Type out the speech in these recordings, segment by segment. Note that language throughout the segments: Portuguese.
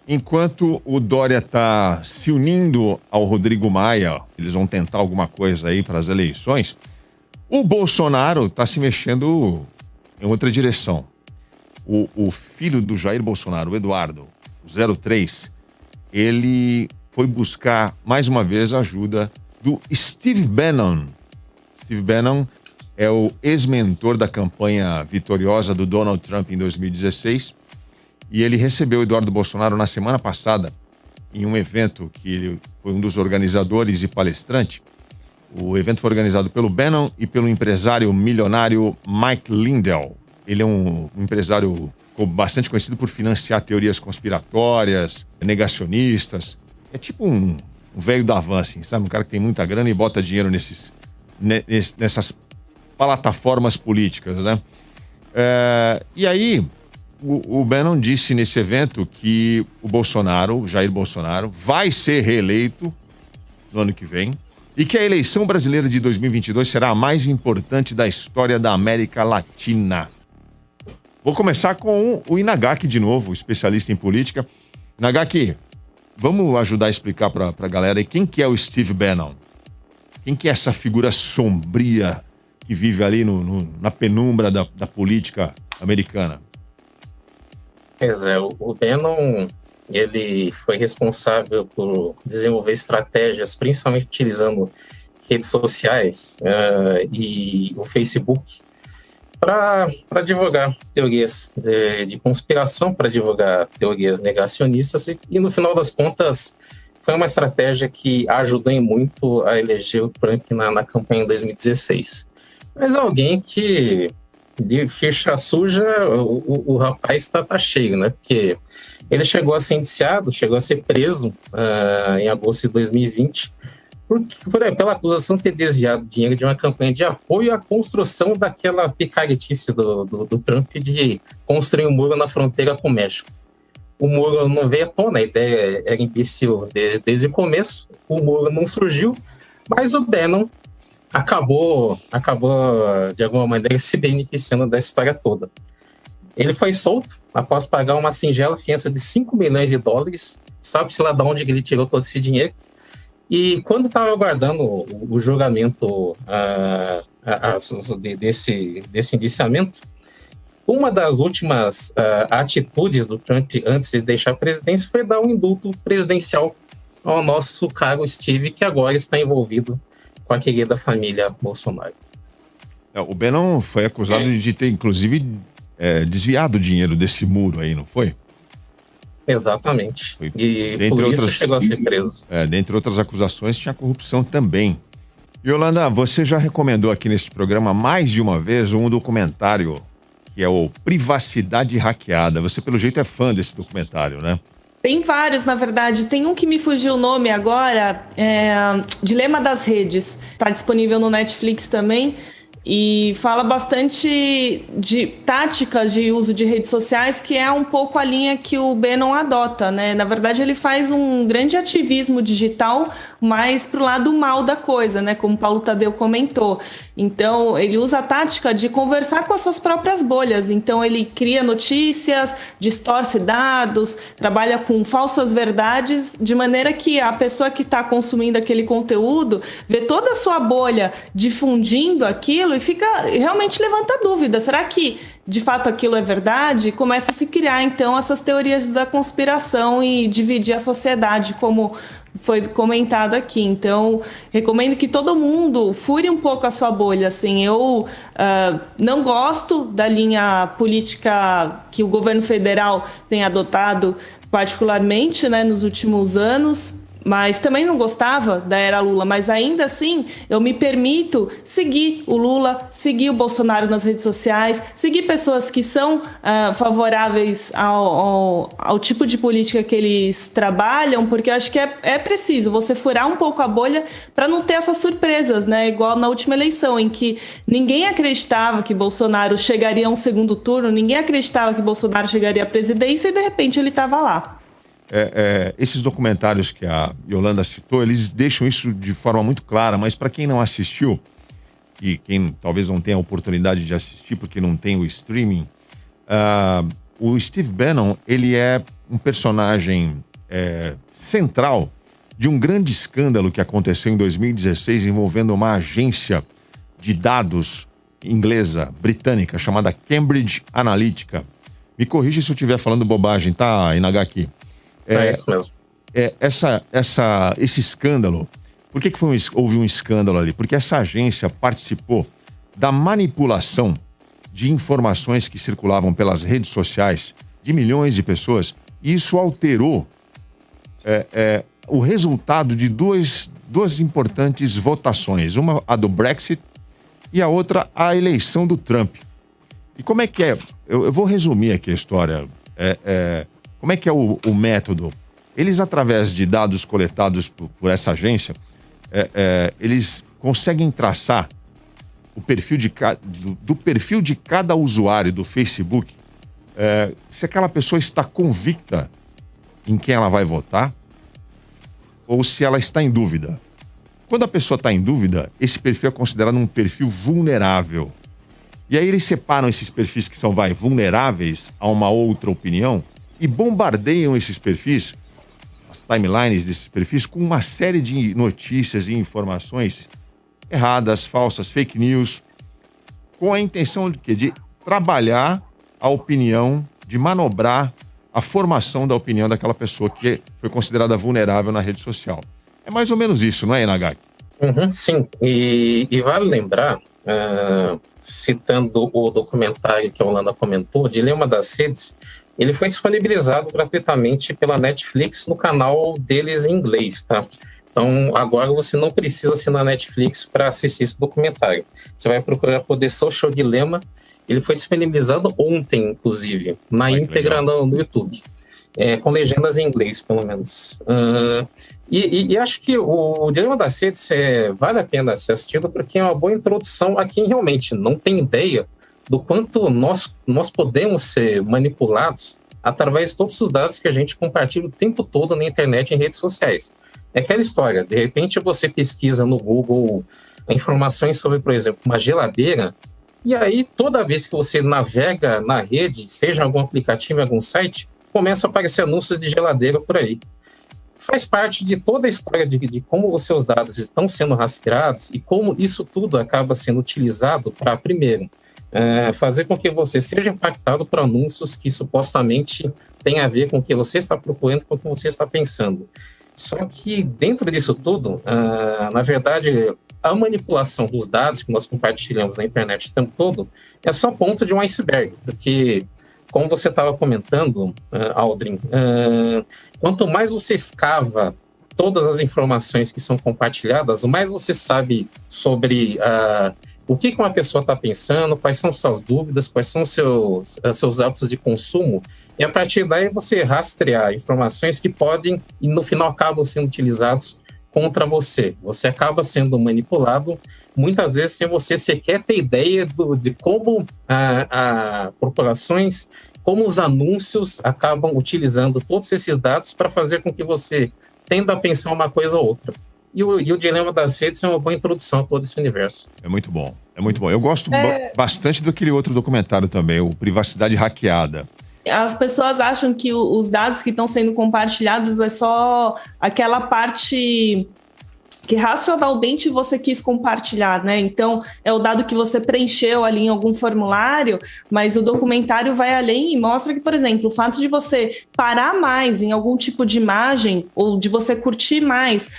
Enquanto o Dória está se unindo ao Rodrigo Maia, eles vão tentar alguma coisa aí para as eleições, o Bolsonaro está se mexendo em outra direção. O filho do Jair Bolsonaro, o Eduardo, o 03, ele foi buscar mais uma vez a ajuda do Steve Bannon. Steve Bannon é o ex-mentor da campanha vitoriosa do Donald Trump em 2016 e ele recebeu o Eduardo Bolsonaro na semana passada em um evento que ele foi um dos organizadores e palestrante. O evento foi organizado pelo Bannon e pelo empresário milionário Mike Lindell. Ele é um empresário ficou bastante conhecido por financiar teorias conspiratórias, negacionistas. É tipo um velho da van, assim, sabe? Um cara que tem muita grana e bota dinheiro nessas plataformas políticas, né? E aí, o Bannon disse nesse evento que o Bolsonaro, o Jair Bolsonaro, vai ser reeleito no ano que vem e que a eleição brasileira de 2022 será a mais importante da história da América Latina. Vou começar com o Inagaki de novo, especialista em política. Inagaki, vamos ajudar a explicar para a galera aí quem que é o Steve Bannon? Quem que é essa figura sombria que vive ali na penumbra da política americana? Pois é, o Bannon, ele foi responsável por desenvolver estratégias, principalmente utilizando redes sociais e o Facebook, para divulgar teorias de conspiração, para divulgar teorias negacionistas e, no final das contas, foi uma estratégia que ajudou muito a eleger o Trump na campanha em 2016. Mas alguém que, de ficha suja, o rapaz tá cheio, né? Porque ele chegou a ser indiciado, chegou a ser preso em agosto de 2020, pela acusação de ter desviado dinheiro de uma campanha de apoio à construção daquela picaretice do Trump de construir um muro na fronteira com o México. O muro não veio à tona, a ideia era imbecil desde o começo, o muro não surgiu, mas o Bannon acabou de alguma maneira se beneficiando da história toda. Ele foi solto após pagar uma singela fiança de $5 milhões, sabe-se lá de onde ele tirou todo esse dinheiro. E quando estava aguardando o julgamento desse indiciamento, uma das últimas atitudes do Trump antes de deixar a presidência foi dar um indulto presidencial ao nosso caro Steve, que agora está envolvido com a querida família Bolsonaro. O Bannon foi acusado de ter, inclusive, desviado o dinheiro desse muro aí, não foi? Exatamente. E por isso chegou a ser preso. Dentre outras acusações, tinha corrupção também. Yolanda, você já recomendou aqui nesse programa mais de uma vez um documentário que é o Privacidade Hackeada. Você, pelo jeito, é fã desse documentário, né? Tem vários, na verdade. Tem um que me fugiu o nome agora, Dilema das Redes. Está disponível no Netflix também. E fala bastante de táticas de uso de redes sociais, que é um pouco a linha que o Bannon adota, né? Na verdade, ele faz um grande ativismo digital, mas pro lado mal da coisa, né? Como o Paulo Tadeu comentou. Então, ele usa a tática de conversar com as suas próprias bolhas. Então, ele cria notícias, distorce dados, trabalha com falsas verdades, de maneira que a pessoa que está consumindo aquele conteúdo vê toda a sua bolha difundindo aquilo e realmente levanta dúvida. Será que, de fato, aquilo é verdade? Começa a se criar, então, essas teorias da conspiração e dividir a sociedade, como foi comentado aqui. Então, recomendo que todo mundo fure um pouco a sua bolha. Assim, eu não gosto da linha política que o governo federal tem adotado, particularmente, né, nos últimos anos, mas também não gostava da era Lula, mas ainda assim eu me permito seguir o Lula, seguir o Bolsonaro nas redes sociais, seguir pessoas que são favoráveis ao tipo de política que eles trabalham, porque eu acho que é preciso você furar um pouco a bolha para não ter essas surpresas, né? Igual na última eleição, em que ninguém acreditava que Bolsonaro chegaria a um segundo turno, ninguém acreditava que Bolsonaro chegaria à presidência e de repente ele estava lá. Esses documentários que a Yolanda citou, eles deixam isso de forma muito clara, mas para quem não assistiu, e quem talvez não tenha a oportunidade de assistir porque não tem o streaming, o Steve Bannon, ele é um personagem central de um grande escândalo que aconteceu em 2016 envolvendo uma agência de dados inglesa, britânica, chamada Cambridge Analytica. Me corrija se eu estiver falando bobagem, tá, Inagaki? É isso mesmo. Esse escândalo, por que houve um escândalo ali? Porque essa agência participou da manipulação de informações que circulavam pelas redes sociais de milhões de pessoas, e isso alterou o resultado de duas importantes votações. Uma, a do Brexit, e a outra, a eleição do Trump. E como é que é? Eu vou resumir aqui a história. Como é que é o método? Eles, através de dados coletados por essa agência, eles conseguem traçar o perfil do perfil de cada usuário do Facebook, se aquela pessoa está convicta em quem ela vai votar ou se ela está em dúvida. Quando a pessoa está em dúvida, esse perfil é considerado um perfil vulnerável. E aí eles separam esses perfis que são, vulneráveis a uma outra opinião e bombardeiam esses perfis, as timelines desses perfis, com uma série de notícias e informações erradas, falsas, fake news, com a intenção de quê? De trabalhar a opinião, de manobrar a formação da opinião daquela pessoa que foi considerada vulnerável na rede social. É mais ou menos isso, não é, Inagaki? Sim, e vale lembrar, citando o documentário que a Holanda comentou, Dilema das Redes, ele foi disponibilizado gratuitamente pela Netflix no canal deles em inglês, tá? Então, agora você não precisa assinar a Netflix para assistir esse documentário. Você vai procurar por The Social Dilemma. Ele foi disponibilizado ontem, inclusive, na íntegra no YouTube. Com legendas em inglês, pelo menos. E acho que o Dilema das Redes vale a pena ser assistido porque é uma boa introdução a quem realmente não tem ideia do quanto nós podemos ser manipulados através de todos os dados que a gente compartilha o tempo todo na internet e em redes sociais. É aquela história, de repente você pesquisa no Google informações sobre, por exemplo, uma geladeira, e aí toda vez que você navega na rede, seja algum aplicativo, algum site, começam a aparecer anúncios de geladeira por aí. Faz parte de toda a história de como os seus dados estão sendo rastreados e como isso tudo acaba sendo utilizado para, primeiro, fazer com que você seja impactado por anúncios que supostamente têm a ver com o que você está procurando, com o que você está pensando. Só que dentro disso tudo, na verdade, a manipulação dos dados que nós compartilhamos na internet o tempo todo é só a ponta de um iceberg, porque, como você estava comentando, Aldrin, quanto mais você escava todas as informações que são compartilhadas, mais você sabe sobre o que uma pessoa está pensando, quais são suas dúvidas, quais são seus hábitos de consumo, e a partir daí você rastrear informações que podem e no final acabam sendo utilizados contra você. Você acaba sendo manipulado, muitas vezes sem você sequer ter ideia de como corporações, como os anúncios acabam utilizando todos esses dados para fazer com que você tenda a pensar uma coisa ou outra. E o Dilema das Redes é uma boa introdução a todo esse universo. É muito bom, é muito bom. Eu gosto bastante daquele outro documentário também, o Privacidade Hackeada. As pessoas acham que os dados que estão sendo compartilhados é só aquela parte que racionalmente você quis compartilhar, né? Então, é o dado que você preencheu ali em algum formulário, mas o documentário vai além e mostra que, por exemplo, o fato de você parar mais em algum tipo de imagem ou de você curtir mais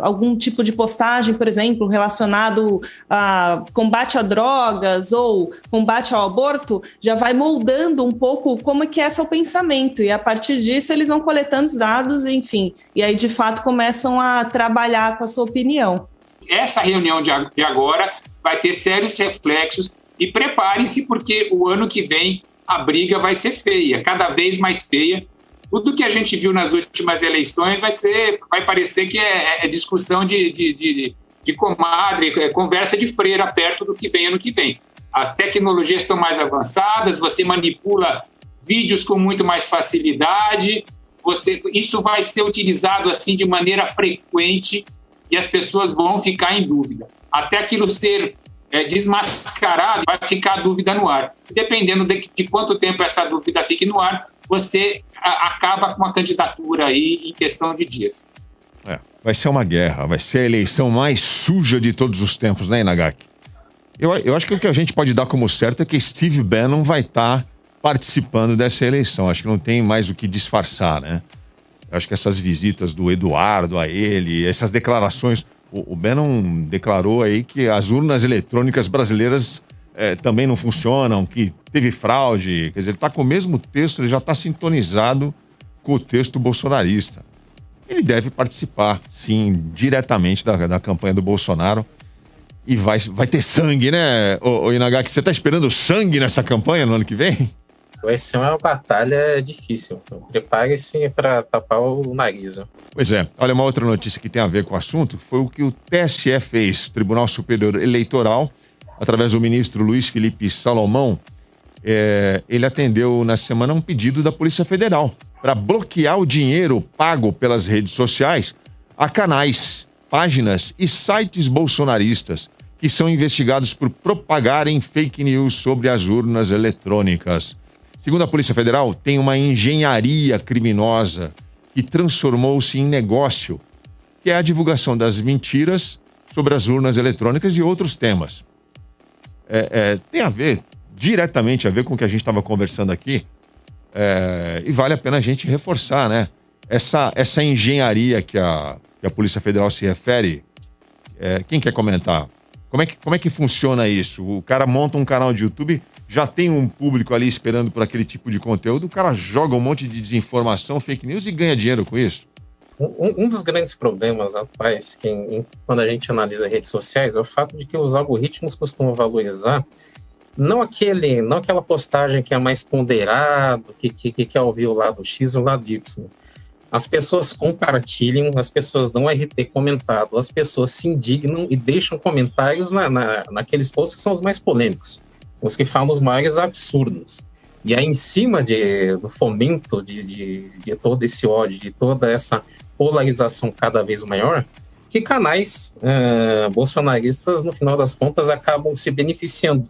algum tipo de postagem, por exemplo, relacionado a combate a drogas ou combate ao aborto, já vai moldando um pouco como é que é seu pensamento, e a partir disso eles vão coletando os dados, enfim, e aí de fato começam a trabalhar com a sua opinião. Essa reunião de agora vai ter sérios reflexos e preparem-se porque o ano que vem a briga vai ser feia, cada vez mais feia. Tudo que a gente viu nas últimas eleições vai parecer que é discussão de comadre, conversa de freira perto do que vem ano que vem. As tecnologias estão mais avançadas, você manipula vídeos com muito mais facilidade, isso vai ser utilizado assim de maneira frequente e as pessoas vão ficar em dúvida. Até aquilo ser desmascarado, vai ficar a dúvida no ar. Dependendo de quanto tempo essa dúvida fique no ar, você acaba com uma candidatura aí em questão de dias. Vai ser uma guerra, vai ser a eleição mais suja de todos os tempos, né, Inagaki? Eu acho que o que a gente pode dar como certo é que Steve Bannon vai estar participando dessa eleição. Acho que não tem mais o que disfarçar, né? Eu acho que essas visitas do Eduardo a ele, essas declarações... O Bannon declarou aí que as urnas eletrônicas brasileiras também não funcionam, que teve fraude. Quer dizer, ele está com o mesmo texto, ele já está sintonizado com o texto bolsonarista. Ele deve participar, sim, diretamente da campanha do Bolsonaro. E vai ter sangue, né, ô Inagaki? Você está esperando sangue nessa campanha no ano que vem? Vai ser uma batalha difícil. Prepare-se para tapar o nariz. Pois é. Olha, uma outra notícia que tem a ver com o assunto foi o que o TSE fez, o Tribunal Superior Eleitoral, através do ministro Luiz Felipe Salomão. Ele atendeu na semana um pedido da Polícia Federal para bloquear o dinheiro pago pelas redes sociais a canais, páginas e sites bolsonaristas que são investigados por propagarem fake news sobre as urnas eletrônicas. Segundo a Polícia Federal, tem uma engenharia criminosa que transformou-se em negócio, que é a divulgação das mentiras sobre as urnas eletrônicas e outros temas. Tem a ver, diretamente a ver com o que a gente estava conversando aqui, e vale a pena a gente reforçar, né? Essa engenharia que a Polícia Federal se refere, quem quer comentar? Como é que funciona isso? O cara monta um canal de YouTube, já tem um público ali esperando por aquele tipo de conteúdo, o cara joga um monte de desinformação, fake news e ganha dinheiro com isso? Um dos grandes problemas atuais, quando a gente analisa redes sociais, é o fato de que os algoritmos costumam valorizar não aquela postagem que é mais ponderado, que quer ouvir o lado X ou o lado Y. As pessoas compartilham, as pessoas dão RT comentado, as pessoas se indignam e deixam comentários naqueles posts que são os mais polêmicos, os que falam os maiores absurdos. E aí, em cima do fomento de todo esse ódio, de toda essa polarização cada vez maior, que canais bolsonaristas, no final das contas, acabam se beneficiando,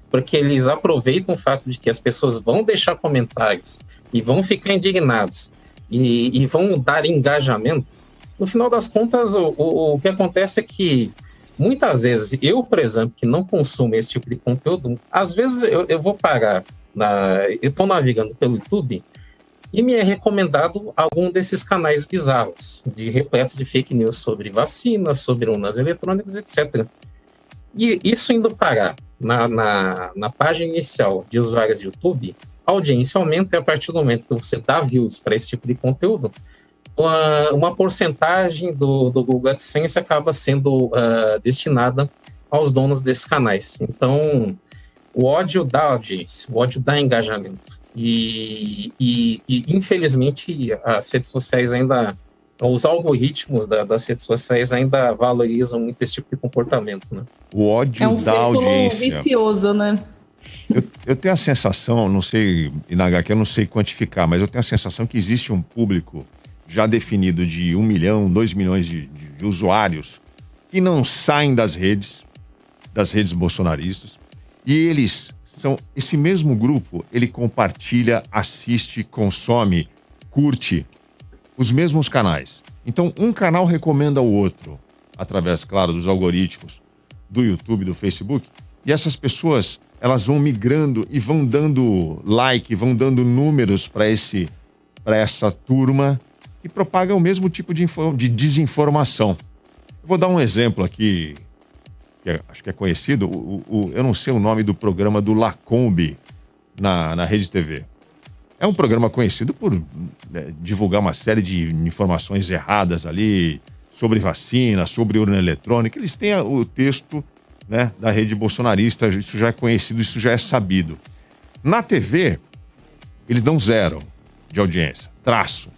porque eles aproveitam o fato de que as pessoas vão deixar comentários e vão ficar indignados, e vão dar engajamento. No final das contas, o que acontece é que, muitas vezes, eu, por exemplo, que não consumo esse tipo de conteúdo, às vezes eu vou parar, eu estou navegando pelo YouTube e me é recomendado algum desses canais bizarros, repletos de fake news sobre vacinas, sobre urnas eletrônicas, etc. E isso indo parar na página inicial de usuários do YouTube, a audiência aumenta e a partir do momento que você dá views para esse tipo de conteúdo, uma porcentagem do Google AdSense acaba sendo destinada aos donos desses canais. Então, o ódio dá audiência, o ódio dá engajamento. E infelizmente, as redes sociais ainda, os algoritmos das redes sociais ainda valorizam muito esse tipo de comportamento, né? O ódio da audiência. É um círculo vicioso, né? Eu tenho a sensação, não sei, Inagaki, eu não sei quantificar, mas eu tenho a sensação que existe um público já definido de 1 milhão, 2 milhões de usuários que não saem das redes bolsonaristas, e eles são, esse mesmo grupo, ele compartilha, assiste, consome, curte os mesmos canais. Então, um canal recomenda o outro, através, claro, dos algoritmos do YouTube, do Facebook, e essas pessoas, elas vão migrando e vão dando like, vão dando números para essa turma que propaga o mesmo tipo de desinformação. Eu vou dar um exemplo aqui, que acho que é conhecido, eu não sei o nome do programa do Lacombe na Rede TV. É um programa conhecido por divulgar uma série de informações erradas ali, sobre vacina, sobre urna eletrônica. Eles têm o texto, né, da rede bolsonarista, isso já é conhecido, isso já é sabido. Na TV, eles dão 0 de audiência, traço.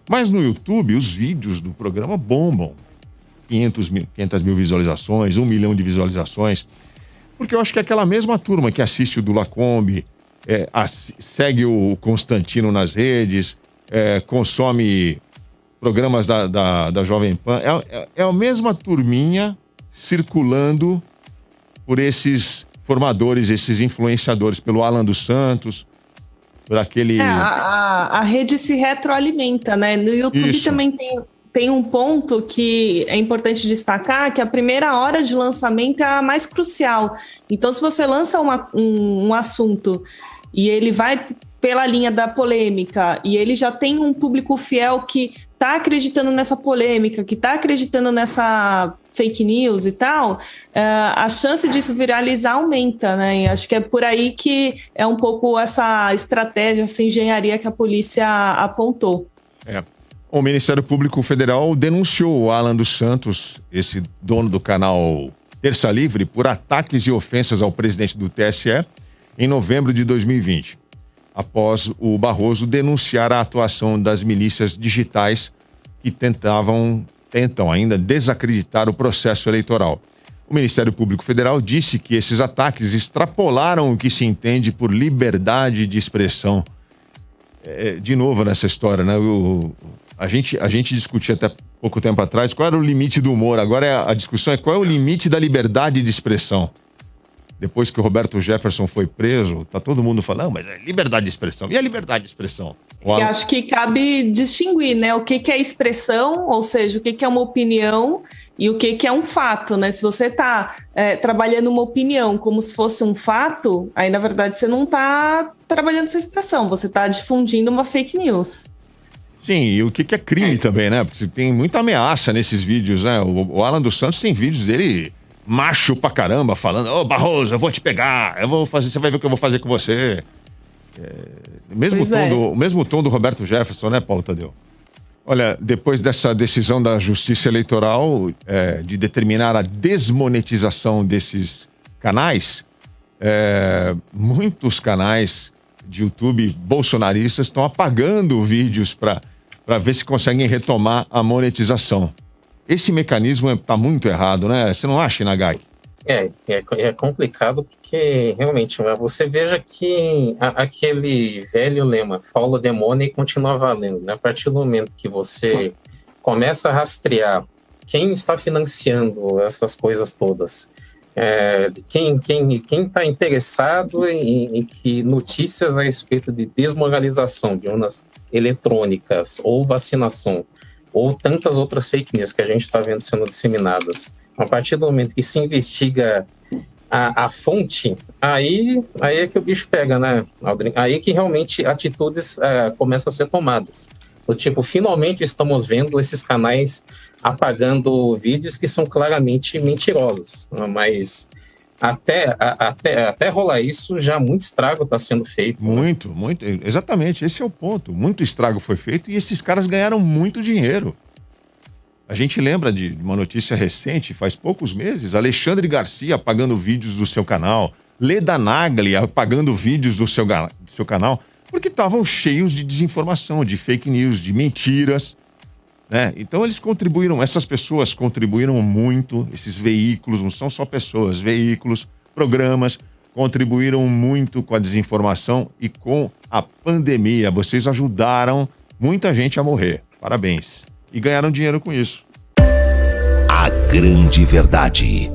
Mas no YouTube, os vídeos do programa bombam. 500 mil visualizações, 1 milhão de visualizações. Porque eu acho que é aquela mesma turma que assiste o do Lacombe, segue o Constantino nas redes, consome programas da Jovem Pan. É a mesma turminha circulando por esses formadores, esses influenciadores, pelo Alan dos Santos. por aquele... A rede se retroalimenta, né? No YouTube Isso. também tem um ponto que é importante destacar, que a primeira hora de lançamento é a mais crucial. Então, se você lança um assunto e ele vai pela linha da polêmica e ele já tem um público fiel que está acreditando nessa polêmica, que está acreditando nessa fake news e tal, a chance disso viralizar aumenta, né? E acho que é por aí que é um pouco essa estratégia, essa engenharia que a polícia apontou. O Ministério Público Federal denunciou o Alan dos Santos, esse dono do canal Terça Livre, por ataques e ofensas ao presidente do TSE em novembro de 2020, após o Barroso denunciar a atuação das milícias digitais que tentam ainda desacreditar o processo eleitoral. O Ministério Público Federal disse que esses ataques extrapolaram o que se entende por liberdade de expressão. De novo nessa história, né? A gente discutia até pouco tempo atrás qual era o limite do humor. Agora a discussão é qual é o limite da liberdade de expressão. Depois que o Roberto Jefferson foi preso, tá todo mundo falando, mas é liberdade de expressão. E a liberdade de expressão? E acho que cabe distinguir, né? O que é expressão, ou seja, o que é uma opinião e o que é um fato, né? Se você está trabalhando uma opinião como se fosse um fato, aí na verdade você não está trabalhando essa expressão, você está difundindo uma fake news. Sim, e o que é crime também, né? Porque tem muita ameaça nesses vídeos, né? O Alan dos Santos tem vídeos dele macho pra caramba, falando, ô Barroso, eu vou te pegar, você vai ver o que eu vou fazer com você. O mesmo tom do Roberto Jefferson, né, Paulo Tadeu? Olha, depois dessa decisão da Justiça Eleitoral de determinar a desmonetização desses canais, muitos canais de YouTube bolsonaristas estão apagando vídeos para ver se conseguem retomar a monetização. Esse mecanismo está muito errado, né? Você não acha, Nagaki? É complicado porque, realmente, você veja que aquele velho lema, follow the money, continua valendo, né? A partir do momento que você começa a rastrear quem está financiando essas coisas todas, quem está interessado em que notícias a respeito de desmoralização de urnas eletrônicas ou vacinação, ou tantas outras fake news que a gente está vendo sendo disseminadas, a partir do momento que se investiga a fonte, aí é que o bicho pega, né, Aldrin? Aí que realmente atitudes começam a ser tomadas. Do tipo, finalmente estamos vendo esses canais apagando vídeos que são claramente mentirosos, mas até rolar isso, já muito estrago está sendo feito. Muito, exatamente, esse é o ponto. Muito estrago foi feito e esses caras ganharam muito dinheiro. A gente lembra de uma notícia recente, faz poucos meses, Alexandre Garcia apagando vídeos do seu canal, Leda Nagli apagando vídeos do seu canal, porque estavam cheios de desinformação, de fake news, de mentiras, né? Então essas pessoas contribuíram muito, esses veículos, não são só pessoas, veículos, programas, contribuíram muito com a desinformação e com a pandemia. Vocês ajudaram muita gente a morrer. Parabéns. E ganharam dinheiro com isso. A grande verdade.